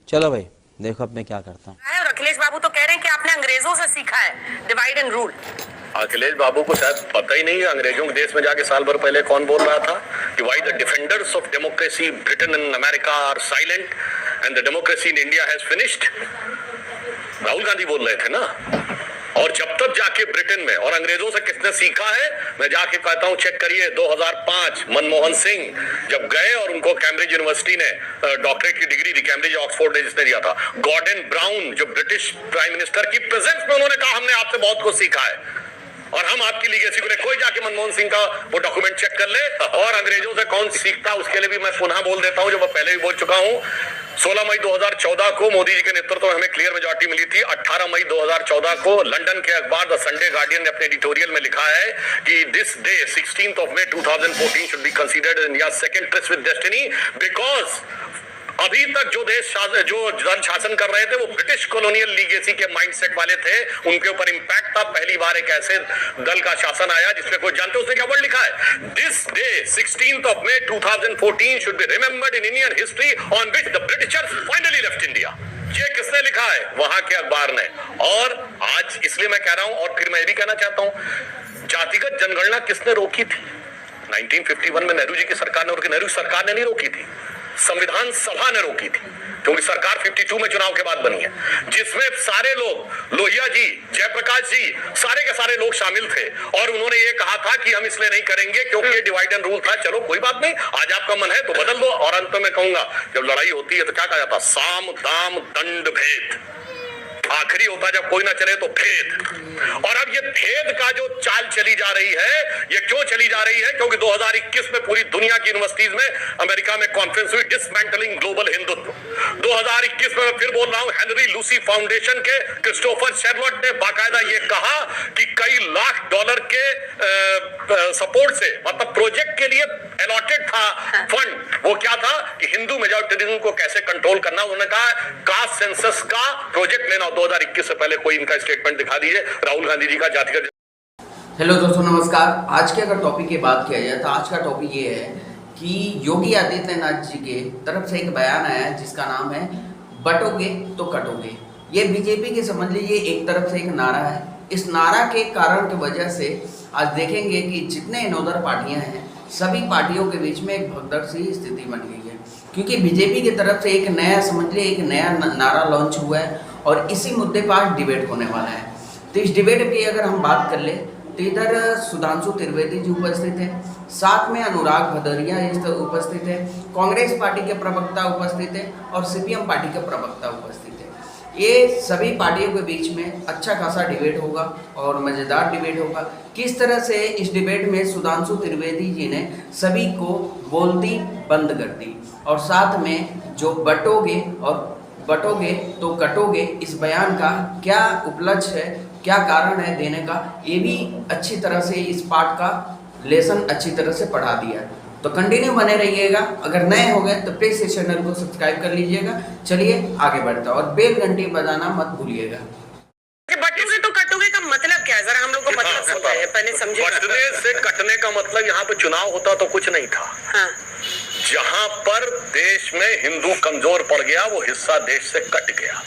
चलो भाई, देखो अब मैं क्या करता हूँ। और अखिलेश बाबू तो कह रहे हैं कि आपने अंग्रेजों से सीखा है डिवाइड एंड रूल। अखिलेश बाबू को शायद पता ही नहीं है अंग्रेजों के देश में जाके साल भर पहले कौन बोल रहा था कि why the defenders of democracy Britain and America are silent and the democracy in India has finished. Rahul Gandhi बोल रहे थे ना। और जब तक जाके ब्रिटेन में और अंग्रेजों से किसने सीखा है, मैं जाके कहता हूं चेक करिए 2005 मनमोहन सिंह जब गए और उनको कैम्ब्रिज यूनिवर्सिटी ने डॉक्टरेट की डिग्री दी, कैम्ब्रिज ऑक्सफोर्ड ने जिसने दिया था, गॉर्डन ब्राउन जो ब्रिटिश प्राइम मिनिस्टर की प्रेजेंस में उन्होंने कहा हमने आपसे बहुत कुछ सीखा है और हम आपकी लीगेसी को। कोई जाके मनमोहन सिंह का वो डॉक्यूमेंट चेक कर ले और अंग्रेजों से कौन सीखता, उसके लिए भी मैं पुनः बोल देता हूं जो मैं पहले भी बोल चुका हूं। 16 मई 2014 को मोदी जी के नेतृत्व में हमें क्लियर मेजॉरिटी मिली थी। 18 मई 2014 को लंदन के अखबार द संडे गार्डियन ने अपने एडिटोरियल में लिखा है कि this day 16th of May 2014 should be considered India second trip with destiny because अभी तक जो देश जो जन शासन कर रहे थे वो ब्रिटिश कॉलोनियल लीगेसी के माइंडसेट वाले थे, उनके ऊपर इंपैक्ट था। पहली बार एक ऐसे दल का शासन आया जिसमें कोई जानते उसने क्या वर्ड लिखा है, this day 16th of May 2014 should be remembered in Indian history on which the Britishers finally left India. ये किसने लिखा है? वहां के अखबार ने। और आज इसलिए मैं कह रहा हूं और फिर मैं ये भी कहना चाहता हूं, जातिगत जनगणना किसने रोकी थी? 1951 में नेहरू जी की सरकार ने, और नेहरू सरकार ने नहीं रोकी थी, संविधान सभा ने रोकी थी, क्योंकि सरकार 52 में चुनाव के बाद बनी है, जिसमें सारे लोग, लोहिया जी, जयप्रकाश जी, सारे के सारे लोग शामिल थे। और उन्होंने ये कहा था कि हम इसलिए नहीं करेंगे क्योंकि ये डिवाइड एंड रूल था। चलो कोई बात नहीं, आज आपका मन है तो बदल दो। और अंत में कहूंगा, जब लड़ाई होती है तो क्या कहा जाता? साम दाम दंड भेद। आखिरी होता जब कोई ना चले तो भेद। और अब ये भेद का जो चाल चली जा रही है, ये क्यों चली जा रही है? क्योंकि 2021 में पूरी दुनिया की यूनिवर्सिटीज में अमेरिका में कॉन्फ्रेंस हुई डिसमेंटलिंग ग्लोबल हिंदुत्व। 2021 में मैं फिर बोल रहा हूं, हेनरी लूसी फाउंडेशन के क्रिस्टोफर शेरवट ने बाकायदा ये कहा कि कई लाख डॉलर के सपोर्ट से, मतलब प्रोजेक्ट के लिए अलॉटेड था फंड, वो क्या था कि हिंदू मेजॉरिटिज्म को कैसे कंट्रोल करना। उन्होंने कहा कास्ट सेंसस का प्रोजेक्ट लेना। 2021 से पहले कोई इनका स्टेटमेंट दिखा दीजिए राहुल गांधी जी का जातिगत। हेलो दोस्तों, नमस्कार। आज के अगर टॉपिक की बात किया जाए तो आज का टॉपिक ये है कि योगी आदित्यनाथ जी के तरफ से एक बयान आया है जिसका नाम है बटोगे तो कटोगे। ये बीजेपी के समझ लीजिए एक तरफ से एक नारा है। इस नारा के कारण की वजह से आज देखेंगे कि जितने इनोदर पार्टियां हैं, सभी पार्टियों के बीच में एक भगदड़ सी स्थिति बन गई है, क्योंकि बीजेपी की तरफ से एक नया, समझ लीजिए एक नया नारा लॉन्च हुआ है और इसी मुद्दे पर आज डिबेट होने वाला है। तो इस डिबेट की अगर हम बात कर ले तो इधर सुधांशु त्रिवेदी जी उपस्थित हैं, साथ में अनुराग भदौरिया इस उपस्थित है, कांग्रेस पार्टी के प्रवक्ता उपस्थित है और सीपीएम पार्टी के प्रवक्ता उपस्थित है। ये सभी पार्टियों के बीच में अच्छा खासा डिबेट होगा और मज़ेदार डिबेट होगा। किस तरह से इस डिबेट में सुधांशु त्रिवेदी जी ने सभी को बोलती बंद कर दी और साथ में जो बटोगे तो कटोगे इस बयान का क्या उपलक्ष्य है, क्या कारण है देने का, ये भी अच्छी तरह से इस पार्ट का लेसन अच्छी तरह से पढ़ा दिया। तो कंटिन्यू बने रहिएगा। अगर नए हो गए तो प्लीज इस चैनल को सब्सक्राइब कर लीजिएगा। चलिए आगे बढ़ता और बेल घंटी बजाना मत भूलिएगा। बटोगे तो कटोगे का मतलब क्या है? जरा हम लोग को मतलब समझाइए, पहले समझिए। बटने से कटने का मतलब यहाँ पे चुनाव होता तो कुछ नहीं था। हाँ। जहां पर देश में हिंदू कमजोर पड़ गया वो हिस्सा देश से कट गया।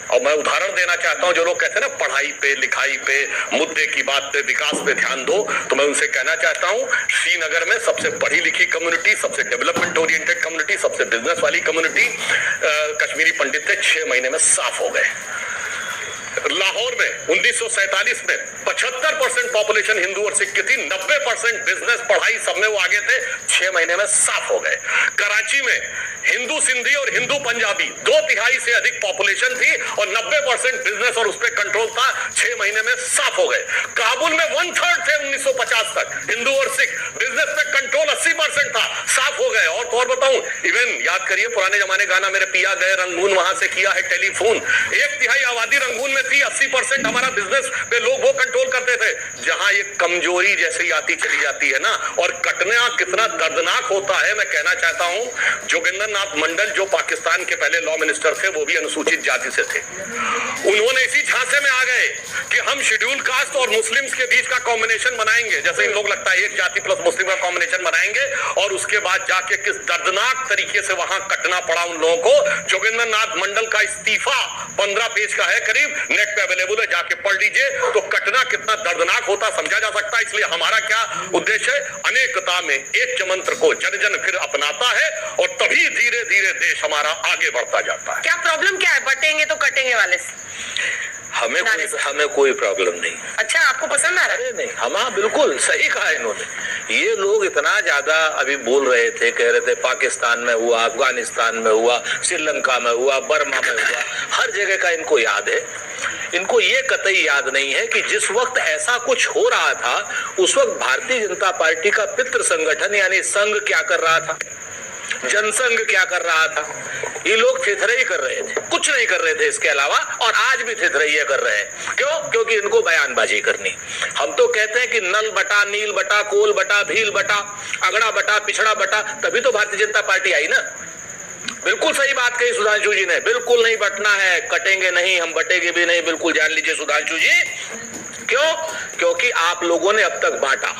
और मैं उदाहरण देना चाहता हूं, जो लोग कहते हैं ना पढ़ाई पे, लिखाई पे, मुद्दे की बात पे, विकास पे ध्यान दो, तो मैं उनसे कहना चाहता हूं श्रीनगर में सबसे पढ़ी लिखी कम्युनिटी, सबसे डेवलपमेंट ओरिएंटेड कम्युनिटी, सबसे बिजनेस वाली कम्युनिटी, कश्मीरी पंडित थे 6 महीने में साफ हो गए। लाहौर में 1947 में 75% पॉपुलेशन हिंदू और सिख की थी, 90% बिजनेस, पढ़ाई सब में वो आगे थे, 6 महीने में साफ हो गए। कराची में हिंदू सिंधी और हिंदू पंजाबी 2/3 से अधिक पॉपुलेशन थी और 90% बिजनेस और उस पर कंट्रोल था, 6 महीने में साफ हो गए। काबुल में 1/3 थे 1950 तक हिंदू और सिख, बिजनेस पे कंट्रोल 80% था, साफ हो गए। और तो और बताऊं, इवन याद करिए पुराने जमाने गाना मेरे पिया गए रंगून, वहां से किया है टेलीफोन, 1/3 आबादी रंगून में थी, 80% हमारा बिजनेस पे लोग वो कंट्रोल करते थे, जहां ये कमजोरी जैसे ही आती चली जाती है ना, और कटना कितना दर्दनाक होता है। मैं कहना चाहता हूं, जोगिंदर नाथ मंडल जो पाकिस्तान के पहले लॉ मिनिस्टर थे, वो भी अनुसूचित जाति से थे। उन्होंने इसी झांसे में आ गए कि हम शेड्यूल कास्ट और मुस्लिम्स के बीच का कॉम्बिनेशन बनाएंगे, जैसे इन लोग लगता है एक जाति प्लस मुस्लिम का कॉम्बिनेशन बनाएंगे, और उसके बाद जाके किस दर्दनाक तरीके से वहां कटना पड़ा उन लोगों को। जोगिंदर नाथ मंडल का इस्तीफा 15 पेज का है करीब, नेट पे अवेलेबल है, जाके पढ़ लीजिए। तो कटना कितना दर्दनाक होता समझा जा सकता है। इसलिए हमारा क्या उद्देश्य है, अनेकता में एक मंत्र को जन जन फिर अपनाता है, और तभी धीरे धीरे देश हमारा आगे बढ़ता जाता है। क्या प्रॉब्लम क्या है बटेंगे तो कटेंगे वाले से? हमें कोई प्रॉब्लम नहीं। अच्छा, आपको पसंद आ रहा है? अरे नहीं, हम बिल्कुल सही कहा इन्होंने। ये लोग इतना ज्यादा अभी बोल रहे थे, कह रहे थे पाकिस्तान में हुआ, अफगानिस्तान में हुआ, श्रीलंका में हुआ, बर्मा में हुआ, हर जगह का इनको याद है। इनको ये कतई याद नहीं है कि जिस वक्त ऐसा कुछ हो रहा था, उस वक्त भारतीय जनता पार्टी का पितृ संगठन यानी संघ क्या कर रहा था, जनसंघ क्या कर रहा था। ये लोग थेथरई कर रहे थे, कुछ नहीं कर रहे थे इसके अलावा, और आज भी थेथरई कर रहे हैं। क्यों? क्योंकि इनको बयानबाजी करनी। हम तो कहते हैं कि नल बटा, नील बटा, कोल बटा, भील बटा, अगड़ा बटा, पिछड़ा बटा, तभी तो भारतीय जनता पार्टी आई ना। बिल्कुल सही बात कही सुधांशु जी ने, बिल्कुल नहीं बटना है, कटेंगे नहीं, हम बटेंगे भी नहीं, बिल्कुल जान लीजिए सुधांशु जी। क्यों? क्योंकि आप लोगों ने अब तक बांटा।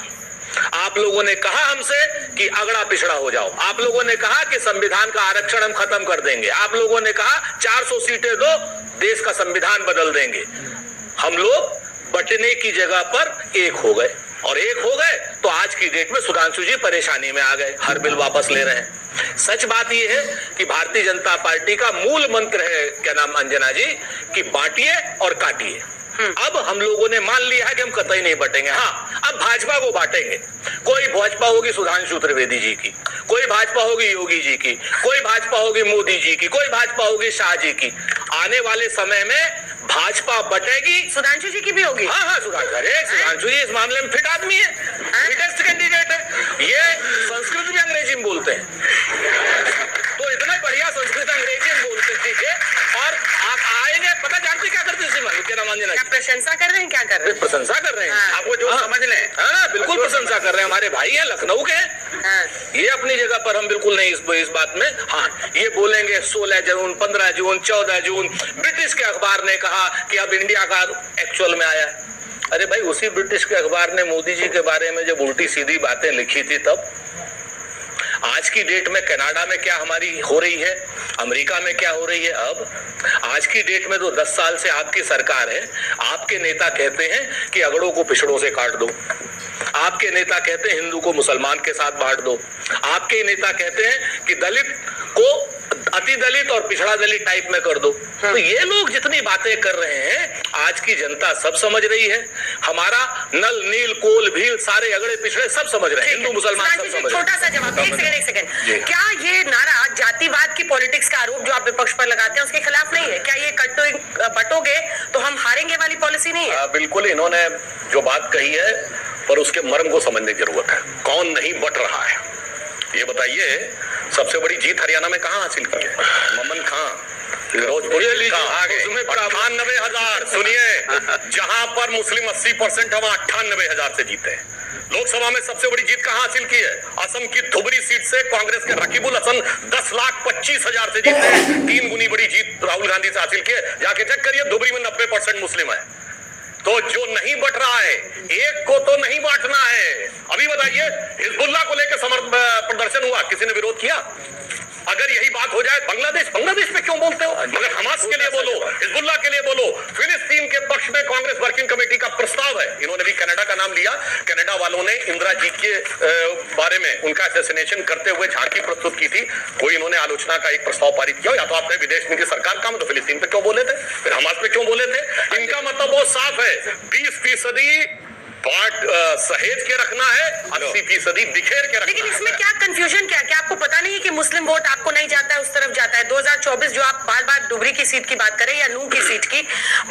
आप लोगों ने कहा हमसे कि अगड़ा पिछड़ा हो जाओ, आप लोगों ने कहा कि संविधान का आरक्षण हम खत्म कर देंगे, आप लोगों ने कहा 400 सीटें दो, देश का संविधान बदल देंगे। हम लोग बटने की जगह पर एक हो गए, और एक हो गए तो आज की डेट में सुधांशु जी परेशानी में आ गए, हर बिल वापस ले रहे हैं। सच बात यह है कि भारतीय जनता पार्टी का मूल मंत्र है, क्या नाम अंजना जी, कि बांटिए और काटिए। अब हम लोगों ने मान लिया है कि हम कतई नहीं बटेंगे। हाँ, अब भाजपा को बांटेंगे। कोई भाजपा होगी सुधांशु त्रिवेदी जी की, कोई भाजपा होगी योगी जी की, कोई भाजपा होगी मोदी जी की, कोई भाजपा होगी शाह जी की। आने वाले समय में भाजपा बटेगी, सुधांशु जी की भी होगी। हाँ, सुधांशु जी इस मामले में फिट आदमी है, फिटेस्ट कैंडिडेट है। ये संस्कृत भी अंग्रेजी में बोलते हैं, तो इतना बढ़िया संस्कृत अंग्रेजी में बोलते हैं। और आप आएंगे, पता जानते क्या करते हैं, प्रशंसा कर रहे हैं, क्या कर रहे हैं? प्रशंसा कर रहे हैं। हाँ। आपको जो समझ लें, हाँ बिल्कुल प्रशंसा कर रहे हैं। हमारे भाई हैं, लखनऊ के हैं, हाँ। ये अपनी जगह पर, हम बिल्कुल नहीं इस बात में। हाँ, ये बोलेंगे 16 जून, 15 जून, 14 जून ब्रिटिश के अखबार ने कहा कि अब इंडिया का एक्चुअल में आया। अरे भाई, उसी ब्रिटिश के अखबार ने मोदी जी के बारे में जब उल्टी सीधी बातें लिखी थी, तब आज की डेट में कनाडा में क्या हमारी हो रही है, अमेरिका में क्या हो रही है। अब आज की डेट में तो 10 साल से आपकी सरकार है, आपके नेता कहते हैं कि अगड़ों को पिछड़ों से काट दो, आपके नेता कहते हैं हिंदू को मुसलमान के साथ बांट दो, आपके नेता कहते हैं कि दलित को अति दलित और पिछड़ा दलित टाइप में कर दो। तो ये लोग जितनी बातें कर रहे हैं, आज की जनता सब समझ रही है। हमारा नल नील कोल भील सारे अगड़े पिछड़े सब समझ रहे हैं, हिंदू मुसलमान सब समझ रहे हैं। छोटा सा जवाब, एक सेकंड। क्या ये नारा जातिवाद की पॉलिटिक्स का आरोप जो आप विपक्ष पर लगाते हैं उसके खिलाफ नहीं है? क्या ये बटोगे तो हम हारेंगे वाली पॉलिसी नहीं है? बिल्कुल, इन्होंने जो बात कही है, पर उसके मर्म को समझने की जरूरत है। कौन नहीं बट रहा है, ये बताइए। सबसे बड़ी जीत हरियाणा में कहाँ हासिल की है? ममन खां, फिरोजपुर आगे 98,000। सुनिए, जहां पर मुस्लिम 80% हम 98,000 से जीते हैं। लोकसभा में सबसे बड़ी जीत कहां हासिल की है? असम की धुबरी सीट से कांग्रेस के रकीबुल हसन 10,25,000 से जीते हैं। 3 गुनी बड़ी जीत राहुल गांधी से हासिल की है। जाके चेक करिए, धुबरी में 90% मुस्लिम है। तो जो नहीं बट रहा है, एक को तो नहीं बांटना है। अभी बताइए, हिजबुल्लाह को लेकर प्रदर्शन हुआ, किसी ने विरोध किया? अगर यही बात हो जाए, बांग्लादेश पे क्यों बोलते हो? मगर हमास के लिए बोलो, हिजबुल्लाह के लिए बोलो। फिलिस्तीन के पक्ष में कांग्रेस वर्किंग कमेटी का प्रस्ताव है। इन्होंने भी कनाडा का नाम लिया। कनाडा वालों ने इंदिरा जी के बारे में उनका असैसिनेशन करते हुए झांकी प्रस्तुत की थी। कोई इन्होंने आलोचना का एक प्रस्ताव पारित किया। या तो आपने विदेश नीति सरकार काम, तो फिलिस्तीन पे क्यों बोले थे, फिर हमास पे क्यों बोले थे? इनका मतलब बहुत साफ है, 20% सहेज के रखना है, 80% बिखेर के रखना। लेकिन इसमें क्या कंफ्यूजन क्या आपको पता नहीं है कि मुस्लिम वोट आपको नहीं जाता है, उस तरफ जाता है? 2024 जो आप बार बार डुबरी की सीट की बात करें या नूह की सीट की,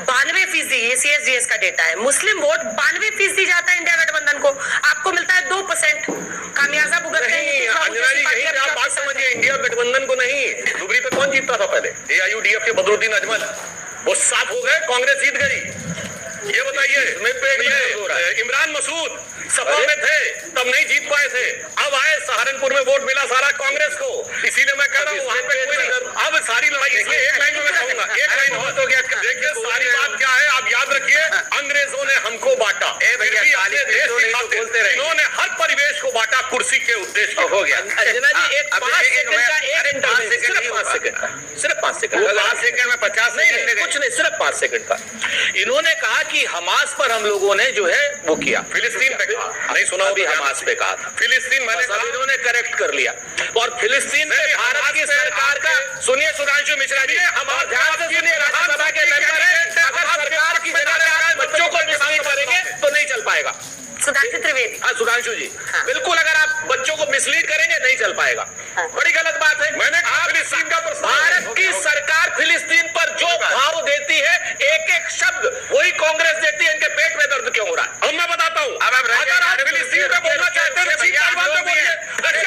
92% ये CSDS का डेटा है। मुस्लिम वोट 92% जाता है इंडिया गठबंधन को, आपको मिलता है 2%। खामियाजा भुगतते हैं। अंजना जी, यही पे आप बात समझिए, इंडिया गठबंधन को नहीं। डुबरी पे कौन जीतता था पहले? AIUDF के बदरुद्दीन अजमल, वो साफ हो गए, कांग्रेस जीत गई। ये बताइए, इमरान मसूद सपा में थे तब नहीं जीत पाए थे, अब आए सहारनपुर में वोट मिला सारा कांग्रेस को, इसीलिए मैं कह रहा हूँ वहां पे अब सारी लड़ाई, इसलिए एक लाइन में मैं कहूंगा, एक लाइन हो तो गया। देखिए सारी बात क्या है, आप याद रखिए, अंग्रेजों ने हमको बांटा, इन्होंने हर परिवेश को बांटा कुर्सी के उद्देश्य के। हो गया सिर्फ 5 सेकंड में 50 नहीं, कुछ नहीं, सिर्फ 5 सेकंड का। इन्होंने कहा कि हमास पर हम लोगों ने जो है वो किया, फिलिस्तीन पे कहा, नहीं सुना अभी हमास पे कहा था, फिलिस्तीन मैंने कहा, इन्होंने करेक्ट कर लिया। और फिलिस्तीन में भारत की सरकार का, सुनिए सुधांशु मिश्रा जी, हमारे ध्यान से सुनिए, राज्यसभा के मेंबर हैं, अगर सरकार की जगह बच्चों को मिसलीड करेंगे तो नहीं चल पाएगा। सुधांशु त्रिवेदी, हाँ सुधांशु जी, बिल्कुल, अगर आप बच्चों को मिसलीड करेंगे नहीं चल पाएगा, बड़ी गलत बात है। मैंने फिलिस्तीन का भारत की सरकार फिलिस्तीन पर जो भाव देती है, एक एक शब्द वही कांग्रेस देती है, इनके पेट में दर्द क्यों हो रहा है? अब मैं बताता हूँ, अगर आप फिलिस्तीन पे बोलना चाहते हैं तो रशिया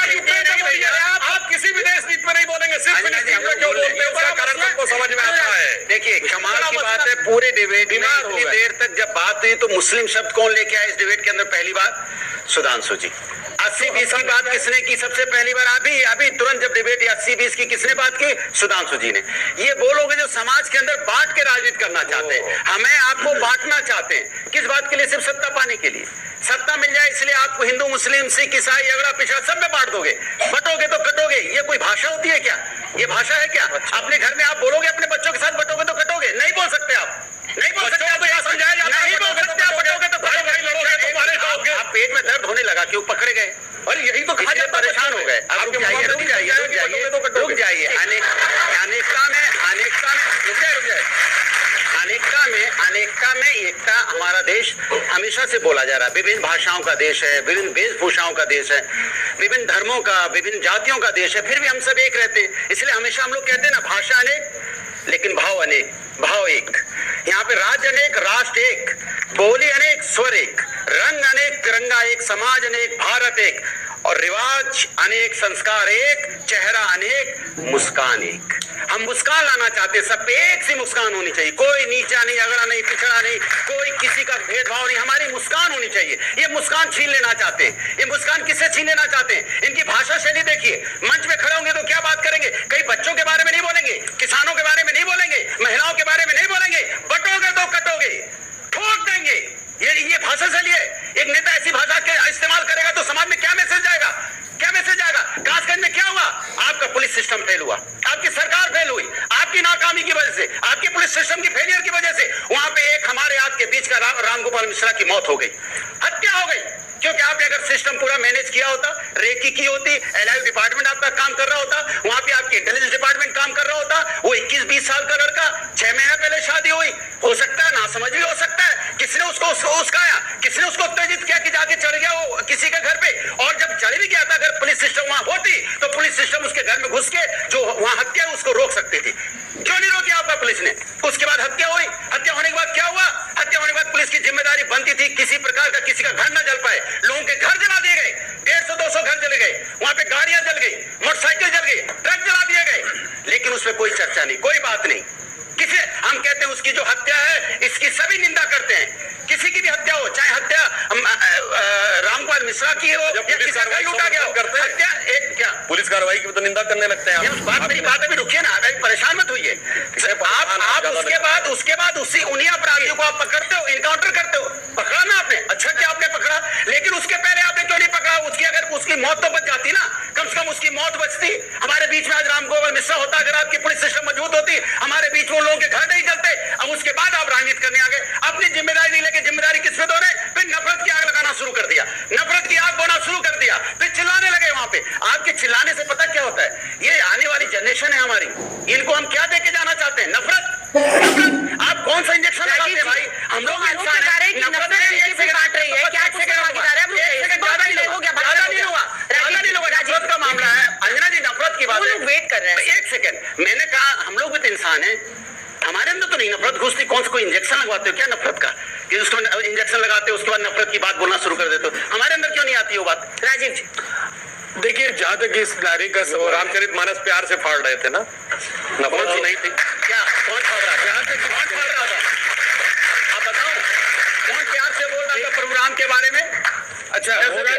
यूक्रेन पे बोलिए, आप किसी भी देश नीति में नहीं बोलेंगे, सिर्फ फिलिस्तीन पे क्यों बोलते हैं, उसका कारण सबको समझ में आता है। देखिए कमाल की बात है, पूरे डिबेट में इतनी देर तक जब बात हुई तो मुस्लिम शब्द कौन लेके आया इस डिबेट के अंदर? पहली बार सुधांशु जी। 80-20 की बात किसने की सबसे पहली बार? अभी तुरंत जब डिबेट 80-20 की किसने बात की? सुधांशु जी ने। ये वो लोग हैं जो समाज के अंदर बांट के राजनीति करना चाहते हैं, हमें आपको बांटना चाहते हैं। किस बात के लिए? सिर्फ सत्ता पाने के लिए। सत्ता मिल जाए इसलिए आपको हिंदू, मुस्लिम, सिख, ईसाई, अगड़ा पिछड़ा सब में बांट दोगे, बटोगे तो कटोगे। ये कोई भाषा होती है क्या? ये भाषा है क्या? अपने घर में आप बोलोगे अपने बच्चों के साथ बटोगे तो कटोगे? नहीं बोल सकते आप, नहीं बोल सकते आप, तो यह समझाया जाता है, नहीं बोल सकते आप, बटोगे तो कटोगे, लड़ोगे तो मारे जाओगे। आप पेट में दर्द होने लगा, क्यों पकड़े गए? अरे यही तो कहा जाता है, परेशान हो गए। आप रुक जाइए, रुक जाइए, रुक जाइए। अनेकता में एकता हमारा देश हमेशा से बोला जा रहा है। विभिन्न भाषाओं का देश है, विभिन्न वेशभूषाओं का देश है, विभिन्न धर्मों का, विभिन्न जातियों का देश है, फिर भी हम सब एक रहते हैं। इसलिए हमेशा हम लोग कहते हैं ना, भाषा अनेक लेकिन भाव अनेक, भाव एक। यहाँ पे राज्य अनेक, राष्ट्र एक, बोली अनेक, स्वर एक, रंग अनेक, तिरंगा एक, समाज अनेक, भारत एक, और रिवाज अनेक, संस्कार एक, चेहरा अनेक, मुस्कान एक। हम मुस्कान लाना चाहते हैं, सब पे एक सी मुस्कान होनी चाहिए, कोई नीचा नहीं, अगड़ा नहीं, पिछड़ा नहीं, कोई किसी का भेदभाव नहीं, हमारी मुस्कान होनी चाहिए। ये मुस्कान छीन लेना चाहते हैं। ये मुस्कान किससे छीन लेना चाहते हैं? इनकी भाषा शैली देखिए, मंच में खड़े होंगे तो क्या बात करेंगे? कई बच्चों के बारे में नहीं बोलेंगे, किसानों के बारे में नहीं बोलेंगे, महिलाओं के बारे में नहीं बोलेंगे, बटोगे तो कटोगे, ठोक देंगे। ये भाषा शैली है। एक नेता ऐसी भाषा के इस्तेमाल करेगा तो समाज में क्या मैसेज जाएगा? क्या मैसेज जाएगा? कासगंज में क्या हुआ? आपका पुलिस सिस्टम फेल हुआ, आपकी सरकार फेल हुई, आपकी नाकामी की वजह से, आपके पुलिस सिस्टम की फेलियर की वजह से वहां पे एक हमारे हाथ के बीच का रामगोपाल मिश्रा की मौत हो गई, हत्या हो गई। क्योंकि आपने अगर सिस्टम पूरा मैनेज किया होता, रेकी की होती, एलआईयू डिपार्टमेंट आपका काम कर रहा होता, वहां पे आपकी इंटेलिजेंस डिपार्टमेंट काम कर रहा होता। वो 21-20 साल का लड़का, 6 महीने पहले शादी हुई, हो सकता है ना समझ भी हो सकता है, किसने उसको उसकाया, किसने उसको उत्तेजित किया कि जाके चढ़ गया वो किसी के घर पे। और जब चढ़ भी गया था, अगर पुलिस सिस्टम वहां होती तो पुलिस सिस्टम उसके घर में घुस के जो वहां हत्या उसको रोक सकती थी। क्यों नहीं रोकी आपका पुलिस ने? उसके बाद हत्या हुई, हत्या होने के बाद क्या हुआ? हत्या होने के बाद पुलिस की जिम्मेदारी बनती थी किसी प्रकार का किसी का घर न जल पाए, लोगों के घर जला दिए गए, 150-200 घर जले गए, वहां पे गाड़ियां जल गई, मोटरसाइकिल जल गई, ट्रक जला दिए गए, लेकिन उसमें कोई चर्चा नहीं, कोई बात नहीं। किसे हम कहते हैं उसकी जो हत्या है इसकी सभी निंदा करते हैं, किसी की भी हत्या हो, चाहे हत्या रामगोपाल मिश्रा की हो या किसी का घर लूटा गया हो, हत्या एक क्या पुलिस कार्रवाई की तो निंदा करने लगते हैं। मेरी बात अभी रुकिए ना, अभी परेशान मत होइए आप। उसके बाद उन्हीं अपराधियों को आप पकड़ते हो, इनकाउंटर करते हो। पकड़ा ना आपने, अच्छा क्या आपने पकड़ा, लेकिन उसके पहले आपने क्यों नहीं पकड़ा? उसकी अगर उसकी मौत तो बच जाती ना, कम से कम उसकी मौत बचती। हमारे बीच में आज रामगोपाल मिश्रा होता, अगर आपकी पुलिस सिस्टम मजबूत होती, हमारे बीच में लोगों के घर नहीं जलते। अब उसके बाद आप राजनीति करने आ गए, अपनी जिम्मेदारी नहीं लेके जिम्मेदारी किस पे दो रहे? फिर नफरत की आग लगाना शुरू कर दिया, नफरत की आग बोना शुरू कर दिया, फिर चिल्लाने लगे वहां पे। आपके चिल्लाने से पता क्या होता है? ये आने वाली जनरेशन है हमारी, इनको हम क्या देके जाना चाहते हैं? नफरत। आप कौन सा इंजेक्शन लगाते हैं भाई? हम लोग इंसान हैं, नफरत बांट रही है, क्या नफरत का मामला है। अंजना जी नफरत की बात है, वेट कर रहे हैं। एक सेकंड, मैंने कहा हम लोग भी तो इंसान हैं, हमारे अंदर तो नहीं नफरत घुसती। कौन सा कोई इंजेक्शन लगवाते हो क्या नफरत का, कि उसको इंजेक्शन लगाते हो उसके बाद नफरत की बात बोलना शुरू कर देते हो? हमारे अंदर क्यों नहीं आती वो बात? राजीव जी देखिए, जहां तक इस नारी का रामचरितमानस प्यार से फाड़ रहे थे ना, नफरत नहीं थी क्या? कौन फाड़ रहा था? आप बताओ, प्रभु राम के बारे में। अच्छा, हो रहा है।